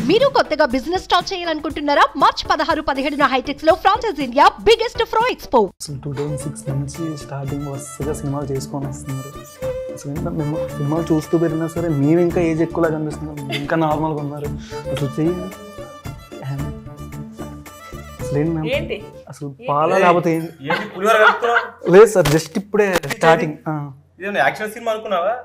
మీరు కొత్తగా business start చేయాలనుకుంటున్నారా? మార్చ్ 16-17 హైటెక్స్ లో ఫ్రాన్సెస్ ఇండియా బిగ్గెస్ట్ ఫ్రో ఎక్స్పో. 2006 నుంచి స్టార్టింగ్ వరుసగా సినిమాలు చేసుకొని వస్తున్నారు. అసలు మేము సినిమాలు చూస్తూ పెరిగినా సరే మేము ఇంకా ఏజ్ ఎక్కువలా కనిపిస్తున్నాం, ఇంకా నార్మల్గా ఉన్నారు. అసలు చెయ్యి అసలు అసలు పాలా లేకపోతే లేదు సార్, జస్ట్ ఇప్పుడే స్టార్టింగ్. యాక్షన్ సినిమా అనుకున్నావా?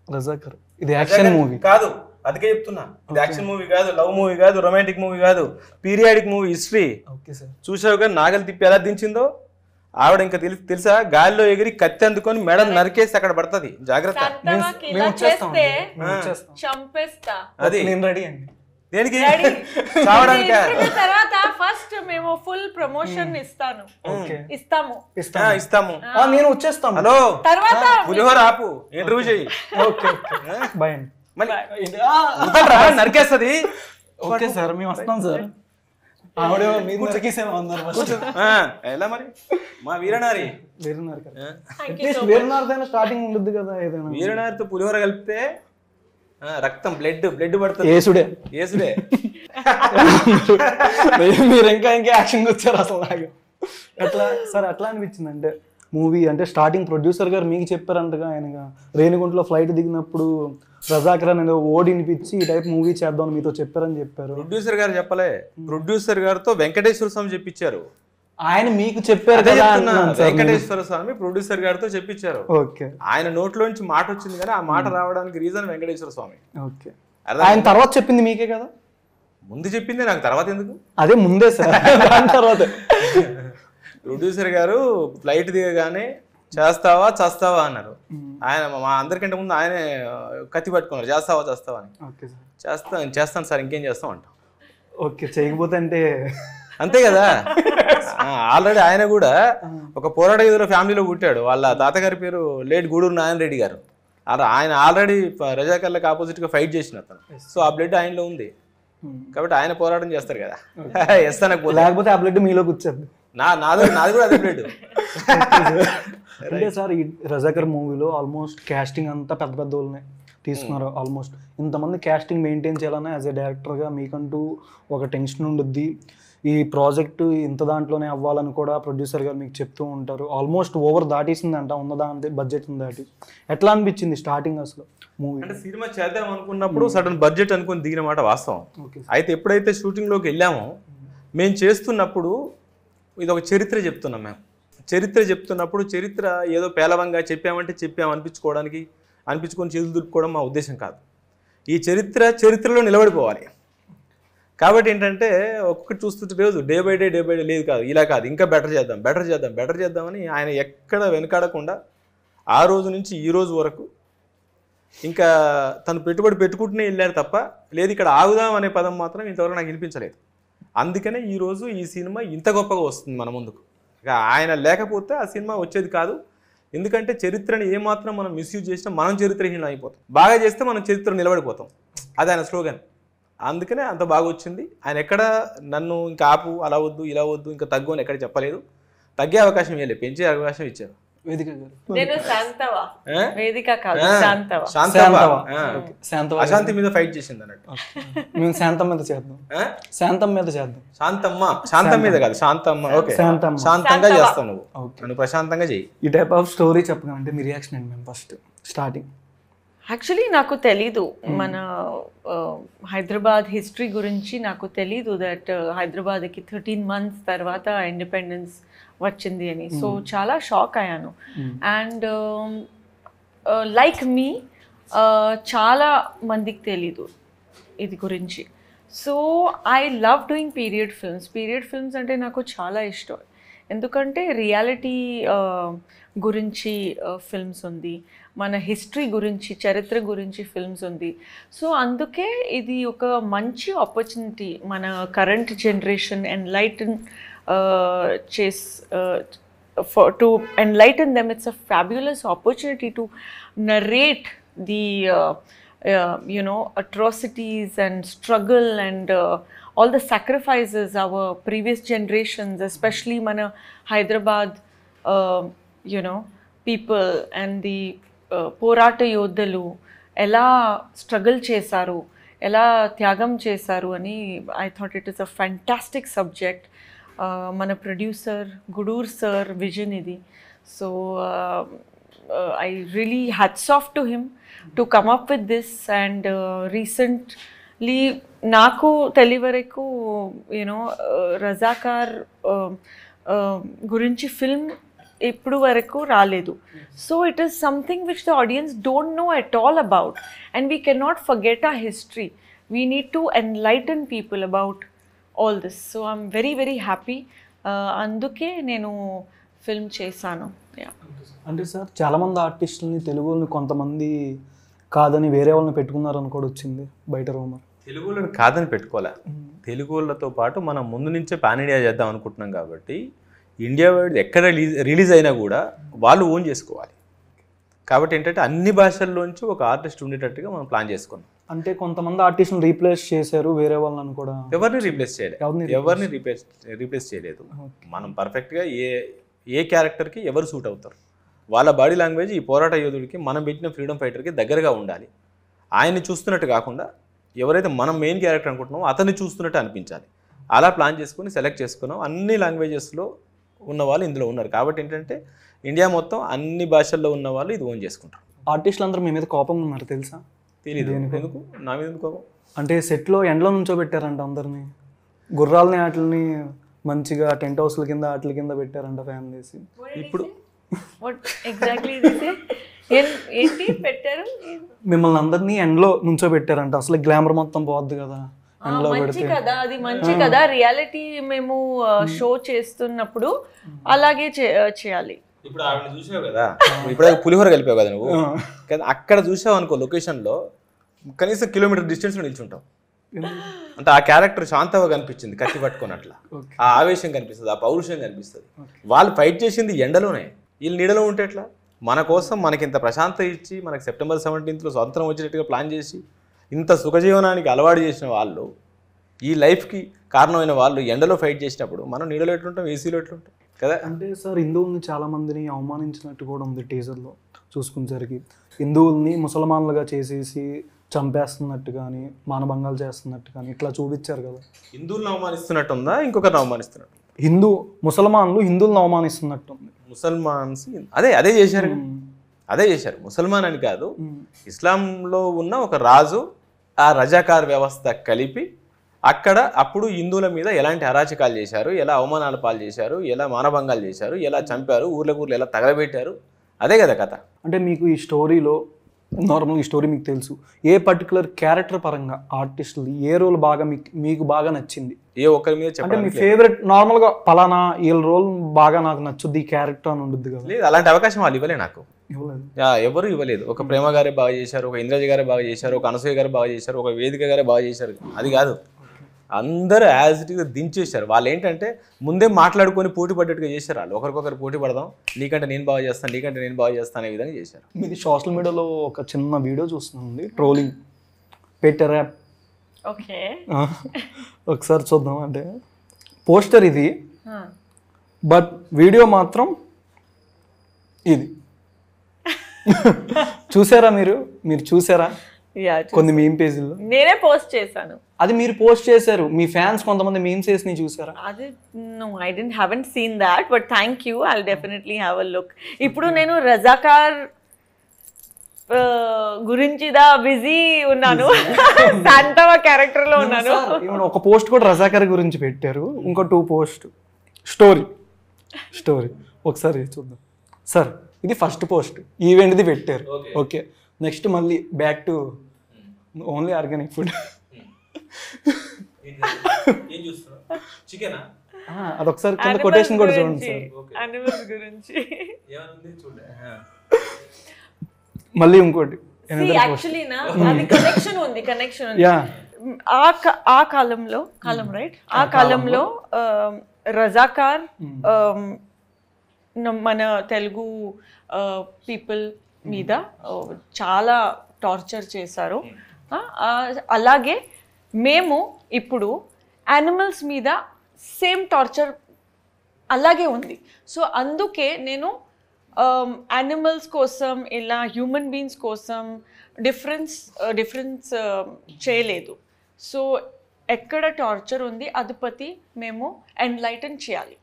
రజాకర్ ఇది యాక్షన్ మూవీ కాదు, అందుకే చెప్తున్నా. ఇది యాక్షన్ మూవీ కాదు, లవ్ మూవీ కాదు, రొమాంటిక్ మూవీ కాదు, periodic movie, history. Okay sir. చూసావు కానీ నాగలి తిప్పి ఎలా దించిందో ఆవిడ. ఇంకా తెలుసా, గాలిలో ఎగిరి కత్తి అందుకొని మెడ నరికేసి అక్కడ పడుతుంది. జాగ్రత్త. అది నేను రెడీ అండి. దేనికి? తర్వాత ఫస్ట్ మేము ఫుల్ ప్రమోషన్ ఇస్తాము. నేను వచ్చేస్తాను. హలో, తర్వాత పులిహోర ఆపు, ఇంటర్వ్యూ చెయ్యి. బాయ్ నరికేస్తుంది. ఓకే సార్, మేము వస్తాం సార్. ఆవిడ మీరు ఎలా మరి మా వీరనారి వీరనారితో స్టార్టింగ్ ఉండదు కదా, ఏదైనా వీరనారితో పులిహోర కలిపితే రక్తం బ్లడ్ పడుతుంది. ఏసుడే మీరు ఇంకా యాక్షన్ వచ్చారు. అసలు నాకు ఎట్లా సార్ అట్లా అనిపించింది అంటే మూవీ అంటే స్టార్టింగ్ ప్రొడ్యూసర్ గారు మీకు చెప్పారంటగా, ఆయనగా రేణిగుంటలో ఫ్లైట్ దిగినప్పుడు రజాకర్ అనేది ఓడినిపించి ఈ టైప్ మూవీ చేద్దామని మీతో చెప్పారని చెప్పారు. ప్రొడ్యూసర్ గారు చెప్పలే, ప్రొడ్యూసర్ గారితో వెంకటేశ్వర స్వామి చెప్పించారు. ఆయన మీకు చెప్పారు. వెంకటేశ్వర స్వామి ప్రొడ్యూసర్ గారితో చెప్పించారు. ఓకే. ఆయన నోట్లోంచి మాట వచ్చింది కానీ ఆ మాట రావడానికి రీజన్ వెంకటేశ్వర స్వామి. ఓకే. ఆయన తర్వాత చెప్పింది మీకే కదా? ముందు చెప్పింది నాకు, తర్వాత ఎందుకు? అదే ముందే సార్. తర్వాత ప్రొడ్యూసర్ గారు ఫ్లైట్ దిగగానే చేస్తావా చేస్తావా అన్నారు. ఆయన మా అందరికంటే ముందు ఆయనే కత్తి పట్టుకున్నారు, చేస్తావా అని. చేస్తాను సార్, ఇంకేం చేస్తాం అంట. ఓకే. చేయకపోతే అంటే అంతే కదా. ఆల్రెడీ ఆయన కూడా ఒక పోరాట యోధుల ఫ్యామిలీలో పుట్టాడు. వాళ్ళ తాతగారి పేరు లేట్ గూడూరు నారాయణ రెడ్డి గారు. ఆయన ఆల్రెడీ రజాకర్లకు ఆపోజిట్ గా ఫైట్ చేసిన అతను. సో ఆ బ్లడ్ ఆయనలో ఉంది కాబట్టి ఆయన పోరాటం చేస్తారు కదా. లేకపోతే ఆ బ్లడ్ మీలో కూర్చోద్దు. నాది కూడా అదే బ్లడ్. అంటే సార్ ఈ రజాకర్ మూవీలో ఆల్మోస్ట్ క్యాస్టింగ్ అంతా పెద్ద పెద్ద వాళ్ళనే తీసుకున్నారు. ఆల్మోస్ట్ ఇంతమంది క్యాస్టింగ్ మెయింటైన్ చేయాలన్నా యాజ్ ఎ డైరెక్టర్గా మీకంటూ ఒక టెన్షన్ ఉండుద్ది. ఈ ప్రాజెక్టు ఇంత దాంట్లోనే అవ్వాలని కూడా ప్రొడ్యూసర్ గారు మీకు చెప్తూ ఉంటారు. ఆల్మోస్ట్ ఓవర్ దాటేసిందంట, ఉన్నదాంతే బడ్జెట్ దాటి. ఎట్లా అనిపించింది స్టార్టింగ్ అసలు మూవీ? అంటే సినిమా చేద్దాం అనుకున్నప్పుడు సడన్ బడ్జెట్ అనుకుని దిగిన మాట వాస్తవం. అయితే ఎప్పుడైతే షూటింగ్లోకి వెళ్ళామో మేము చేస్తున్నప్పుడు ఇది ఒక చరిత్ర చెప్తున్నాం. మేము చరిత్ర చెప్తున్నప్పుడు చరిత్ర ఏదో పేలవంగా అనిపించుకొని చేతులు దులుపుకోవడం మా ఉద్దేశం కాదు. ఈ చరిత్రలో నిలబడిపోవాలి. కాబట్టి ఏంటంటే ఒక్కొక్కటి చూస్తుంటే రోజు డే బై డే లేదు కాదు, ఇలా కాదు, ఇంకా బెటర్ చేద్దామని ఆయన ఎక్కడ వెనకాడకుండా ఆ రోజు నుంచి ఈ రోజు వరకు ఇంకా తను పెట్టుబడి పెట్టుకుంటూనే వెళ్ళారు తప్ప లేదు ఇక్కడ ఆగుదాం అనే పదం మాత్రం ఇంతవరకు నాకు వినిపించలేదు. అందుకనే ఈరోజు ఈ సినిమా ఇంత గొప్పగా వస్తుంది మన ముందుకు. ఆయన లేకపోతే ఆ సినిమా వచ్చేది కాదు. ఎందుకంటే చరిత్రని ఏమాత్రం మనం మిస్యూజ్ చేసినా మనం చరిత్రహీనం అయిపోతాం, బాగా చేస్తే మనం చరిత్ర నిలబడిపోతాం. అది ఆయన స్లోగన్. అందుకనే అంత బాగా వచ్చింది. ఆయన ఎక్కడ నన్ను ఇంకా ఆపు, అలా వద్దు, ఇలా వద్దు, ఇంకా తగ్గు అని ఎక్కడ చెప్పలేదు. తగ్గే అవకాశం ఇవ్వలేదు, పెంచే అవకాశం ఇచ్చారు. అశాంతి మీద ఫైట్ చేసింది అన్నట్టు. మేము శాంతం మీద చేద్దాం. శాంతం మీద కాదు, శాంతమ్మ. ఓకే, శాంతంగా చేస్తావు నువ్వు ప్రశాంతంగా చెయ్యి. ఈ టైప్ ఆఫ్ స్టోరీ చెప్పగలంటే మీ రియాక్షన్ ఏంటి మేము ఫస్ట్ స్టార్టింగ్? యాక్చువల్లీ నాకు తెలీదు మన హైదరాబాద్ హిస్టరీ గురించి. నాకు తెలీదు దట్ హైదరాబాద్కి 13 months తర్వాత ఇండిపెండెన్స్ వచ్చింది అని. సో చాలా షాక్ అయ్యాను. అండ్ లైక్ మీ చాలా మందికి తెలీదు ఇది గురించి. So I love doing period films అంటే నాకు చాలా ఇష్టం. ఎందుకంటే రియాలిటీ గురించి ఫిల్మ్స్ ఉంది, మన హిస్టరీ గురించి, చరిత్ర గురించి ఫిల్మ్స్ ఉంది. సో అందుకే ఇది ఒక మంచి ఆపర్చునిటీ మన current generation to enlighten them. It's a fabulous opportunity to narrate the atrocities and struggle and all the sacrifices our previous generations, especially mana Hyderabad people and the porata yodhalu ela struggle chesaru, ఎలా త్యాగం చేశారు అని I thought it is a fantastic subject. మన producer Gudur sir vision ఇది. So I really hats off to him to come up with this. And recently నాకు తెలివరకు రజాకార్ గురించి film ఇప్పుడు వరకు రాలేదు. So it is something which the audience don't know at all about, and we cannot forget our history. We need to enlighten people about all this. So I'm very very happy. అందుకే నేను film చేశాను. అంటే sir చాలామంది ఆర్టిస్టులని తెలుగుని కొంతమంది కాదని వేరే వాళ్ళని పెట్టుకున్నారని కూడా వచ్చింది బయట రూమర్. తెలుగు వాళ్ళని కాదని పెట్టుకోలే, తెలుగు వాళ్ళతో పాటు మనం ముందు నుంచే పాన్ ఇండియా చేద్దాం అనుకుంటున్నాం కాబట్టి ఇండియా వైడ్ ఎక్కడ రిలీజ్ అయినా కూడా వాళ్ళు ఓన్ చేసుకోవాలి. కాబట్టి ఏంటంటే అన్ని భాషల్లోంచి ఒక ఆర్టిస్ట్ ఉండేటట్టుగా మనం ప్లాన్ చేసుకున్నాం. అంటే కొంతమంది ఆర్టిస్టులు రీప్లేస్ చేశారు వేరే వాళ్ళని కూడా. ఎవరిని రీప్లేస్ చేయలేదు, ఎవరిని రీప్లేస్ చేయలేదు. మనం పర్ఫెక్ట్గా ఏ క్యారెక్టర్కి ఎవరు సూట్ అవుతారు, వాళ్ళ బాడీ లాంగ్వేజ్ ఈ పోరాట యోధుడికి మనం పెట్టిన ఫ్రీడమ్ ఫైటర్కి దగ్గరగా ఉండాలి. ఆయన్ని చూస్తున్నట్టు కాకుండా ఎవరైతే మనం మెయిన్ క్యారెక్టర్ అనుకుంటున్నామో అతన్ని చూస్తున్నట్టు అనిపించాలి. అలా ప్లాన్ చేసుకుని సెలెక్ట్ చేసుకున్నాం. అన్ని లాంగ్వేజెస్లో ఉన్న వాళ్ళు ఇందులో ఉన్నారు. కాబట్టి ఏంటంటే ఇండియా మొత్తం అన్ని భాషల్లో ఉన్న వాళ్ళు ఇది ఓన్ చేసుకుంటారు. ఆర్టిస్టులు అందరూ మీ మీద కోపంగా ఉన్నారు తెలుసా? తెలీదు ఎందుకు, నా మీద ఎందుకు కోపం? అంటే సెట్లో ఎండలో నుంచో పెట్టారంట అందరినీ, గుర్రాలని వాటిని మంచిగా టెంట్ హౌస్ల కింద వాటి కింద పెట్టారంట ఫ్యామిలీస్. ఇప్పుడు ఏంటి పెట్టారు? మిమ్మల్ని అందరినీ ఎండలో నుంచో పెట్టారంట. అసలు గ్లామర్ మొత్తం పోద్ది కదా ఎండలో మంచి కదా, అది మంచి కదా. రియాలిటీ మేము షో చేస్తున్నప్పుడు అలాగే చేయాలి. ఇప్పుడు ఆవిడ చూసావు కదా, ఇప్పుడు పులిహోర కలిపావు కదా నువ్వు, కదా అక్కడ చూసావు అనుకో లొకేషన్లో కనీసం కిలోమీటర్ డిస్టెన్స్లో నిల్చుంటావు. అంటే ఆ క్యారెక్టర్ శాంతగా కనిపించింది కత్తి పట్టుకున్నట్ల, ఆ ఆవేశం కనిపిస్తుంది, ఆ పౌరుషం కనిపిస్తుంది. వాళ్ళు ఫైట్ చేసింది ఎండలోనే, వీళ్ళు నీడలో ఉంటే ఎట్లా? మన కోసం మనకి ఇంత ప్రశాంతత ఇచ్చి మనకి September 17th స్వతంత్రం వచ్చేటట్టుగా ప్లాన్ చేసి ఇంత సుఖజీవనానికి అలవాటు చేసిన వాళ్ళు, ఈ లైఫ్కి కారణమైన వాళ్ళు ఎండలో ఫైట్ చేసినప్పుడు మనం నీడలో ఎట్లుంటాం, ఏసీలో ఎట్లుంటాం కదా. అంటే సార్ హిందువుల్ని చాలామందిని అవమానించినట్టు కూడా ఉంది టీజర్లో చూసుకునేసరికి. హిందువుల్ని ముసల్మాన్లుగా చేసేసి చంపేస్తున్నట్టు కానీ మానభంగాలు చేస్తున్నట్టు కానీ ఇట్లా చూపించారు కదా. హిందువులను అవమానిస్తున్నట్టు ఉందా, ఇంకొకరిని అవమానిస్తున్నట్టు? ముసల్మాన్లు హిందువులను అవమానిస్తున్నట్టుంది. ముసల్మాన్స్ అదే చేశారు, అదే చేశారు. ముసల్మాన్ అని కాదు, ఇస్లాంలో ఉన్న ఒక రాజు ఆ రజాకార్ వ్యవస్థ కలిపి అక్కడ అప్పుడు హిందువుల మీద ఎలాంటి అరాచకాలు చేశారు, ఎలా అవమానాల పాలు చేశారు, ఎలా మానభంగాలు చేశారు, ఎలా చంపారు, ఊర్లకు ఎలా తగలబెట్టారు, అదే కదా కథ. అంటే మీకు ఈ స్టోరీలో నార్మల్ ఈ స్టోరీ మీకు తెలుసు, ఏ పర్టికులర్ క్యారెక్టర్ పరంగా ఆర్టిస్టులు ఏ రోల్ బాగా మీకు బాగా నచ్చింది? ఏ ఒక్కరి మీద అంటే మీ ఫేవరెట్ నార్మల్గా పలానా వీళ్ళ రోల్ బాగా నాకు నచ్చుద్ది ఈ క్యారెక్టర్ అని ఉంటుంది కదా? లేదు, అలాంటి అవకాశం వాళ్ళు ఇవ్వలే నాకు, ఇవ్వలేదు, ఎవరు ఇవ్వలేదు. ఒక ప్రేమ గారే బాగా చేశారు, ఒక ఇంద్రజ గారే బాగా చేశారు, ఒక అనసూయ గారే బాగా చేశారు, ఒక వేదిక గారే బాగా చేశారు, అది కాదు. అందరూ యాజ్ ఇట్ ఈస్గా దించేశారు. వాళ్ళు ఏంటంటే ముందే మాట్లాడుకొని పోటీ పడ్డట్టుగా చేశారు. వాళ్ళు ఒకరికొకరు పోటీ పడదాం, నీకంటే నేను బాగా చేస్తాను, నీకంటే నేను బాగా చేస్తాను అనే విధంగా చేశారు. మీది సోషల్ మీడియాలో ఒక చిన్న వీడియో చూస్తుంది, ట్రోలింగ్ పెట్టారా? ఓకే, ఒకసారి చూద్దాం. అంటే పోస్టర్ ఇది, బట్ వీడియో మాత్రం ఇది. చూసారా మీరు చూసారా? కొన్ని మీమ్ పేజీల్లో నేనే పోస్ట్ చేశాను. అది మీరు పోస్ట్ చేశారు, మీ ఫ్యాన్స్ కొంతమంది మీమ్స్ చేసి చూసారా? అది no, I haven't seen that, but thank you, I'll definitely have a look. ఇప్పుడు నేను రజాకార్ గురించి బిజీ ఉన్నాను, శాంతవ క్యారెక్టర్ లో ఉన్నాను. ఒక పోస్ట్ కూడా రజాకార్ గురించి పెట్టారు, ఇంకో 2 పోస్ట్ స్టోరీ ఒకసారి చూద్దాం సార్. ఇది ఫస్ట్ పోస్ట్, ఈవెంట్ది పెట్టారు. ఓకే, నెక్స్ట్ మళ్ళీ back to only organic food. అదొకసారి కింద కొటేషన్ కూడా చూడండి సార్. అనిమల్స్ గురించి మళ్ళీ ఇంకోటి యాక్చువల్లీ నా అది కనెక్షన్ ఉంది. ఆ కాలం రైట్, ఆ కాలంలో రజాకార్ మన తెలుగు పీపుల్ మీద చాలా టార్చర్ చేశారు. అలాగే మేము ఇప్పుడు యానిమల్స్ మీద సేమ్ టార్చర్ అలాగే ఉంది. సో అందుకే నేను యానిమల్స్ కోసం, ఇలా హ్యూమన్ బీయింగ్స్ కోసం డిఫరెన్స్ చేయలేదు. సో ఎక్కడ టార్చర్ ఉంది అధిపతి మేము ఎన్లైటన్ చేయాలి.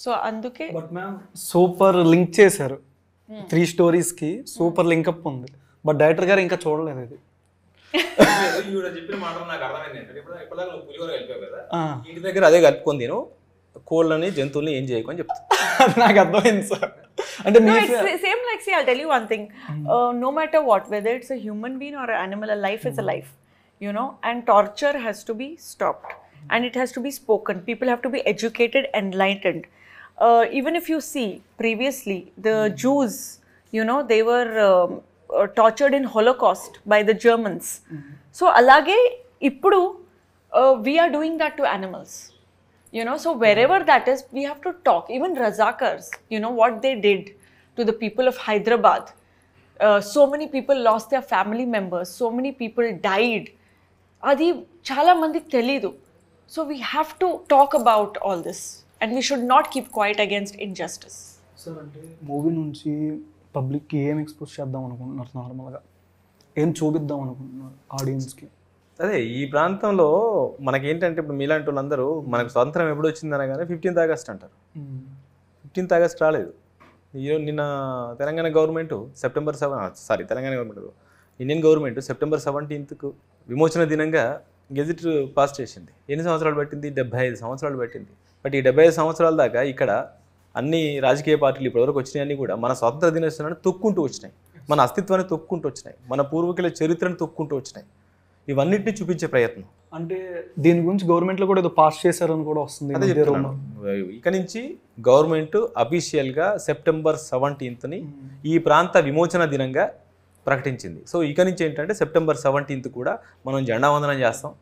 సో అందుకే బట్ మ్యామ్ సూపర్ లింక్ చేశారు 3 స్టోరీస్కి, సూపర్ లింకప్ ఉంది. బట్ డైరెక్టర్ గారు ఇంకా చూడలేదు ఇది. చెప్పిన మాటలు నాకు అర్థమైంది ఏంటంటే ఇప్పటిదాకా నువ్వు పులిహోర కలిపావు కదా, ఇంటి దగ్గర అదే కలుపుకొని నేను కోళ్ళని జంతువుల్ని ఏం చేయకు చెప్తా. నాకు అర్థమైంది సార్. అంటే same like, see, I'll tell you one thing. No matter what, whether it's a human being or an animal, a life is a life, you know, and torture has to be stopped and it has to be spoken. People have to be educated, enlightened. Even if you see previously the Jews, you know, they were tortured in Holocaust by the Germans. So alage ippudu we are doing that to animals. You know, so wherever that is, we have to talk. Even Razakars, you know, what they did to the people of Hyderabad. So many people lost their family members. So many people died. Adi chala mandiki telidu. So we have to talk about all this. And we should not keep quiet against injustice. Sir అంటే movie నుంచి పబ్లిక్కి ఏం expose చేద్దాం అనుకుంటున్నారు? నార్మల్గా ఏం చూపిద్దాం అనుకుంటున్నారు ఆడియన్స్కి? అదే ఈ ప్రాంతంలో మనకేంటంటే ఇప్పుడు మీలాంటి వాళ్ళందరూ మనకు స్వతంత్రం ఎప్పుడు వచ్చిందనగానే 15th ఆగస్ట్ అంటారు. 15th ఆగస్ట్ రాలేదు. నిన్న Telangana government Telangana government Indian government September 17th విమోచన దినంగా గెజిట్ పాస్ చేసింది. ఎన్ని సంవత్సరాలు పట్టింది? 75 సంవత్సరాలు పట్టింది. బట్ ఈ 75 సంవత్సరాల దాకా ఇక్కడ అన్ని రాజకీయ పార్టీలు ఇప్పటివరకు వచ్చినాయన్నీ కూడా మన స్వాతంత్ర దినోత్సవాన్ని తొక్కుంటూ వచ్చినాయి, మన అస్తిత్వాన్ని తొక్కుంటూ వచ్చినాయి, మన పూర్వీకుల చరిత్రను తొక్కుంటూ వచ్చినాయి. ఇవన్నిటిని చూపించే ప్రయత్నం. అంటే దీని గురించి గవర్నమెంట్లో కూడా ఏదో పాస్ చేశారని కూడా వస్తుంది. ఇక నుంచి గవర్నమెంట్ అఫీషియల్గా సెప్టెంబర్ 17th ఈ ప్రాంత విమోచన దినంగా ప్రకటించింది. సో ఇక నుంచి ఏంటంటే సెప్టెంబర్ 17th కూడా మనం జెండా వందనం చేస్తాం.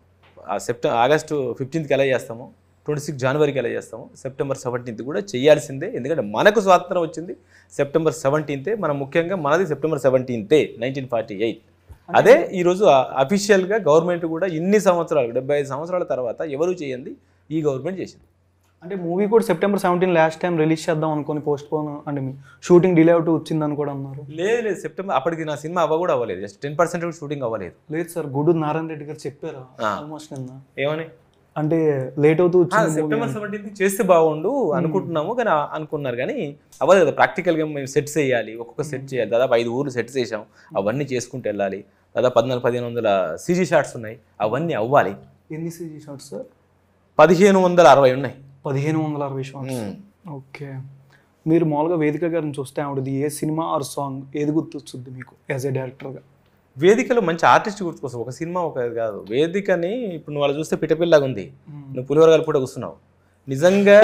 ఆగస్టు 15th ఎలా చేస్తాము, 26 జనవరికి ఎలా చేస్తాము, సెప్టెంబర్ 17th కూడా చేయాల్సిందే. ఎందుకంటే మనకు స్వాతంత్రం వచ్చింది సెప్టెంబర్ 17th. మనం ముఖ్యంగా మనది సెప్టెంబర్ 17th 1948. అదే ఈరోజు అఫీషియల్గా గవర్నమెంట్ కూడా ఇన్ని సంవత్సరాలు 75 సంవత్సరాల తర్వాత ఎవరు చేయండి ఈ గవర్నమెంట్ చేసింది. అంటే మూవీ కూడా సెప్టెంబర్ 17 లాస్ట్ టైం రిలీజ్ చేద్దాం అనుకుని పోస్ట్ పోన్ అంటే షూటింగ్ డిలే అవుతూ వచ్చిందని కూడా అన్నారు. లేదు సెప్టెంబర్ అప్పటికి నా సినిమా కూడా అవ్వలేదు, జస్ట్ 10% షూటింగ్ అవ్వలేదు. లేదు సార్, గూడూరు నారాయణ రెడ్డి గారు చెప్పారు ఆల్మోస్ట్ నిన్న. ఏమని? అంటే లేట్ అవుతూ సెప్టెంబర్ 17th చేస్తే బాగుండు అనుకుంటున్నాము కానీ అనుకున్నారు కానీ అవ్వలేదు కదా. ప్రాక్టికల్గా మేము సెట్స్ వేయాలి, ఒక్కొక్క సెట్ చేయాలి. దాదాపు 5 ఊర్లు సెట్స్ వేసాం, అవన్నీ చేసుకుంటూ వెళ్ళాలి. దాదాపు 1400-1500 CG షాట్స్ ఉన్నాయి, అవన్నీ అవ్వాలి. ఎన్ని CG షాట్స్ సార్? 1560 ఉన్నాయి. 1560 షాట్స్. ఓకే. మీరు మామూలుగా వేదిక గారిని చూస్తే ఆవిడది ఏ సినిమా ఆర్ సాంగ్ ఏది గుర్తొచ్చుద్ది మీకు యాజ్ ఏ డైరెక్టర్గా? వేదికలో మంచి ఆర్టిస్ట్ గుర్తుకొస్తావు. ఒక సినిమా ఒక కాదు, వేదికని ఇప్పుడు నువ్వు వాళ్ళు చూస్తే పిట్టపిల్లగా ఉంది, నువ్వు పులిహోర కలిపి కూడా కూర్చున్నావు. నిజంగా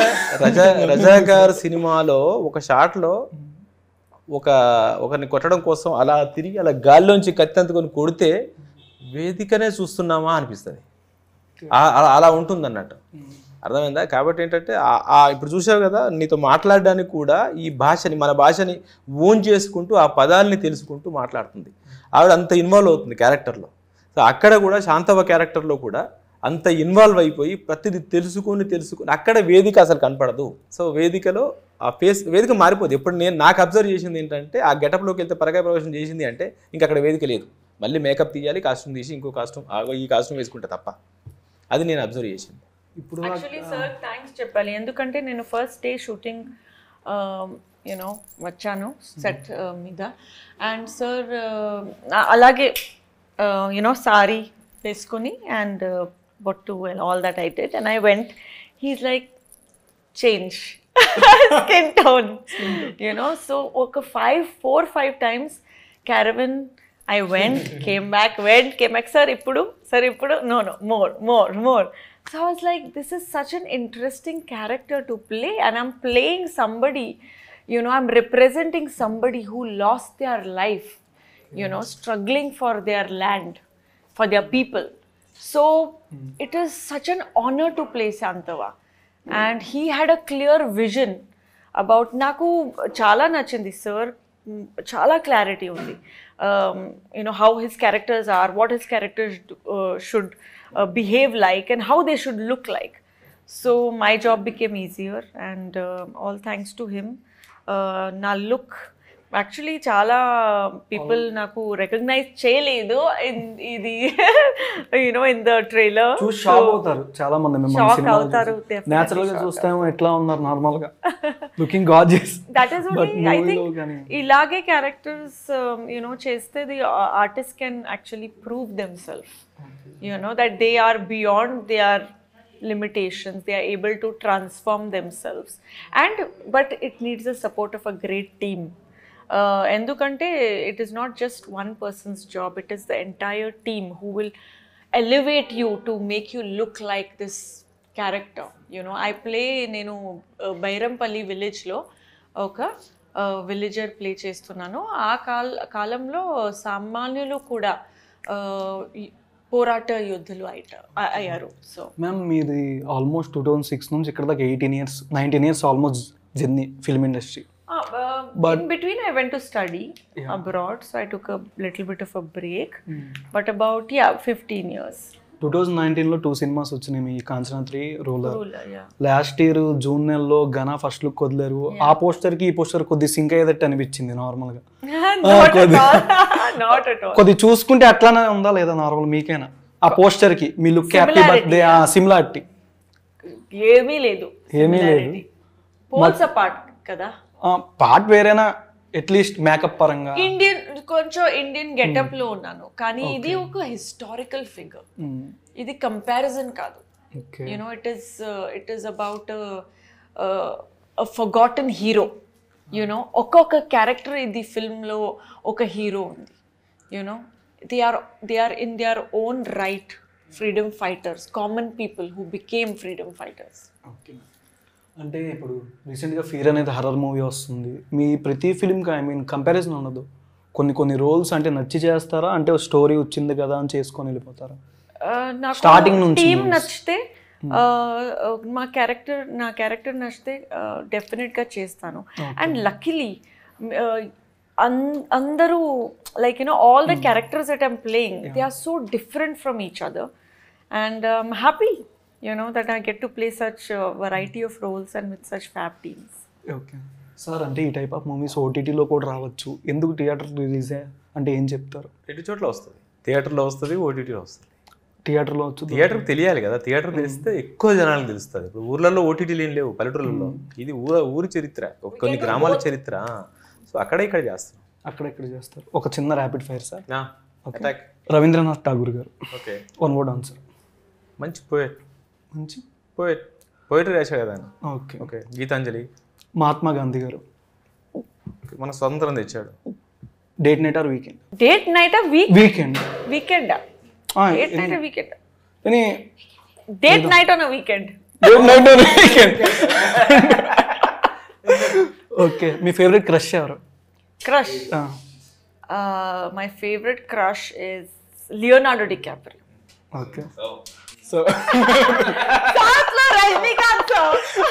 రజాకార్ సినిమాలో ఒక షాట్లో ఒకరిని కొట్టడం కోసం అలా తిరిగి అలా గాల్లోంచి కత్తంతుకొని కొడితే వేదికనే చూస్తున్నామా అనిపిస్తుంది. అలా ఉంటుంది అన్నట్టు, అర్థమైందా? కాబట్టి ఏంటంటే ఇప్పుడు చూసావు కదా, నీతో మాట్లాడడానికి కూడా ఈ భాషని మన భాషని ఓన్ చేసుకుంటూ ఆ పదాలని తెలుసుకుంటూ మాట్లాడుతుంది. ఆవిడ అంత ఇన్వాల్వ్ అవుతుంది క్యారెక్టర్లో. సో అక్కడ కూడా శాంతవ క్యారెక్టర్లో కూడా అంత ఇన్వాల్వ్ అయిపోయి ప్రతిదీ తెలుసుకొని అక్కడ వేదిక అసలు కనపడదు. సో వేదికలో ఆ వేదిక మారిపోదు. ఎప్పుడు నాకు అబ్జర్వ్ చేసింది ఏంటంటే ఆ గెటప్లోకి వెళ్తే పరకాయ ప్రవేశం చేసింది అంటే ఇంక అక్కడ వేదిక లేదు, మళ్ళీ మేకప్ తీయాలి, కాస్ట్యూమ్ తీసి ఇంకో కాస్ట్యూమ్ ఈ కాస్ట్యూమ్ వేసుకుంటే తప్ప. అది నేను అబ్జర్వ్ చేసింది. ఇప్పుడు యాక్చువల్లీ సార్ థ్యాంక్స్ చెప్పాలి, ఎందుకంటే నేను ఫస్ట్ డే షూటింగ్ యూనో వచ్చాను సెట్ మీద, అండ్ సార్ అలాగే యూనో సారీ వేసుకొని అండ్ బొట్టు and all that I did, and I went, he's like, change skin tone, you know. So okay, 4-5 times caravan I went, came back, sir ippudu no more. So I was like, this is such an interesting character to play, and I'm playing somebody, you know, I'm representing somebody who lost their life, you know, struggling for their land, for their people. So it is such an honor to play Shantava, and he had a clear vision about naku chala nachindi sir, chala clarity undi, you know, how his characters are, what his characters should behave like and how they should look like. So my job became easier, and all thanks to him. Na look actually చాలా people నాకు recognise చేయలేదు ఇది you know in the trailer. చూసి shock అవుతారు చాలా మంది మిమ్మల్ని shock సినిమాలో అవుతారు. నేచురల్ గా చూస్తామో ఎట్లా ఉన్నారు నార్మల్ గా looking gorgeous. That is but only I మూవీలో థింక్ కానీ ఇలాగే క్యారెక్టర్స్ యూనో చేస్తే the artist can actually prove themselves, you know that they are beyond their limitations, they are able to transform themselves, and but it needs the support of a great team. Endukante it is not just one person's job, it is the entire team who will elevate you to make you look like this character. You know, I play nenu Bairampalli village lo oka villager play చేస్తున్నాను. ఆ కాలంలో సామాన్యులు కూడా పోరాట యోధులు అయ్యారు. So ma'am మీది almost 2006 నుంచి ఇక్కడ దాకా 19 years almost journey film industry. in between I went to study abroad, so I took a little bit of a break, but about 15 years. 2019లో 2 సినిమాస్ వచ్చినాయి మీ Kanchana 3 Ruler. Yeah. Last year June నెలలో ఘనా first look వదిలేరు. ఆ poster కి ఈ poster కొద్ది సింక్ అయ్యేటట్టు అనిపించింది నార్మల్ గా. Not at all. కొద్ది చూసుకుంటే అట్లానే ఉందా లేదా నార్మల్ మీకేనా ఆ పోస్టర్ కి మీ లుక్ హ్యాపీ బర్త్డే సిమిలారిటీ ఏమీ లేదు. పోల్స్ అపార్ట్ కదా. పార్ట్ వేరేనా అట్లీస్ట్ మేకప్ పరంగా ఇండియన్ కొంచెం ఇండియన్ గెటప్ లో ఉన్నాను, కానీ ఇది ఒక హిస్టారికల్ ఫిగర్. ఇది కంపారిజన్ కాదు. You know it is about forgotten hero. You know ఒక్కొక్క క్యారెక్టర్ ఇది ఫిల్మ్ లో ఒక హీరో ఉంది. You know they are in their own right freedom fighters, common people who became freedom fighters. Okay. అంటే ఇప్పుడు రీసెంట్గా ఫీర్ అనేది హర్రర్ మూవీ వస్తుంది. మీ ప్రతి ఫిలింకి ఐ మీన్ కంపారిజన్ ఉండదు. కొన్ని రోల్స్ అంటే నచ్చి చేస్తారా, అంటే స్టోరీ వచ్చింది కదా అని చేసుకొని వెళ్ళిపోతారా? స్టార్టింగ్ నుంచి టీమ్ నచ్చితే నా క్యారెక్టర్ నచ్చితే డెఫినెట్గా చేస్తాను. అండ్ లక్కీలీ అందరూ like you know all the characters that I'm playing they are so different from each other, and I'm happy you know that I get to play such variety of roles and with such fab teams. Okay sir, అంటే ఈ type of movies ఓటీటీలో కూడా రావచ్చు, ఎందుకు theatre release అంటే ఏం చెప్తారు? 2 చోట్ల వస్తుంది. థియేటర్లో వస్తుంది, ఓటీటీలో వస్తుంది. థియేటర్లో వచ్చు, థియేటర్కి తెలియాలి కదా. థియేటర్ తెలిస్తే ఎక్కువ జనాలకు తెలుస్తుంది. ఇప్పుడు ఊర్లలో ఓటీటీలు ఏం లేవు, పల్లెటూరులలో. ఇది ఊరి చరిత్ర, కొన్ని గ్రామాల చరిత్ర. సో అక్కడ ఇక్కడ చేస్తాం, అక్కడెక్కడ చేస్తారు. ఒక చిన్న rapid fire sir. Okay. Rabindranath Tagore గారు. ఓకే. One word answer. మంచి పోయెట్. మంచి పోయిటరీ రాశాడు కదా ఆయన. ఓకే. ఓకే. గీతాంజలి. మహాత్మా గాంధీ గారు. మన స్వతంత్రం తెచ్చాడు. Date night or weekend? Date night or weekend. Weekend. Date night or weekend? Any date night on a weekend. Date night on weekend. Okay. మీ ఫేవరెట్ క్రష్ ఎవరు? Crush. My favourite crush is Leonardo DiCaprio. Okay. So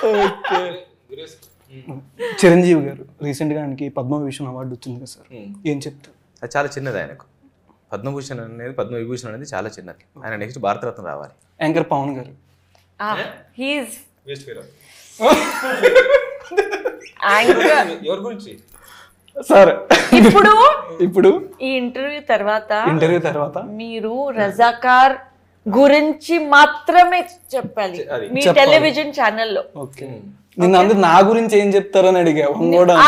okay. Chiranjeevi గారు రీసెంట్గా ఆయనకి Padma Vibhushan award వచ్చింది కదా sir, ఏం చెప్తారు? అది చాలా చిన్నది ఆయనకు. పద్మవిభూషణ్ అనేది చాలా చిన్నది. ఆయన నెక్స్ట్ భారతరత్న రావాలి. యాంకర్ పవన్ గారు. ఎవరి గురించి సార్ ఇప్పుడు ఈ ఇంటర్వ్యూ తర్వాత మీరు రజాకార్ గురించి మాత్రమే చెప్పాలి మీ టెలివిజన్ ఛానల్లో. ఓకే. నిన్న అందరు నా గురించి ఏం చెప్తారని అడిగా.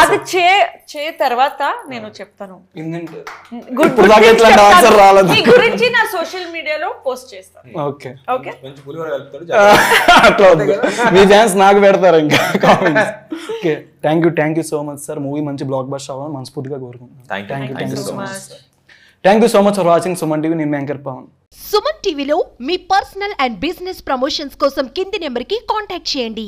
అది తర్వాత నేను చెప్తాను. మీ గురించి నా సోషల్ మీడియాలో పోస్ట్ చేస్తాను. ఓకే. ఓకే. అట్లా మీ ఛాన్స్ నాకు పెడతారు ఇంకా comments. Okay. Thank you so much sir. Movie మంచి బ్లాక్ బస్టర్ అవ్వాలని మనస్ఫూర్తిగా కోరుకుంటున్నాను. Thank you so much for watching Suman TV. నేను యాంకర్ పవన్. సుమన్ టీవీలో మీ పర్సనల్ అండ్ బిజినెస్ ప్రమోషన్స్ కోసం కింది నెంబర్కి కాంటాక్ట్ చేయండి.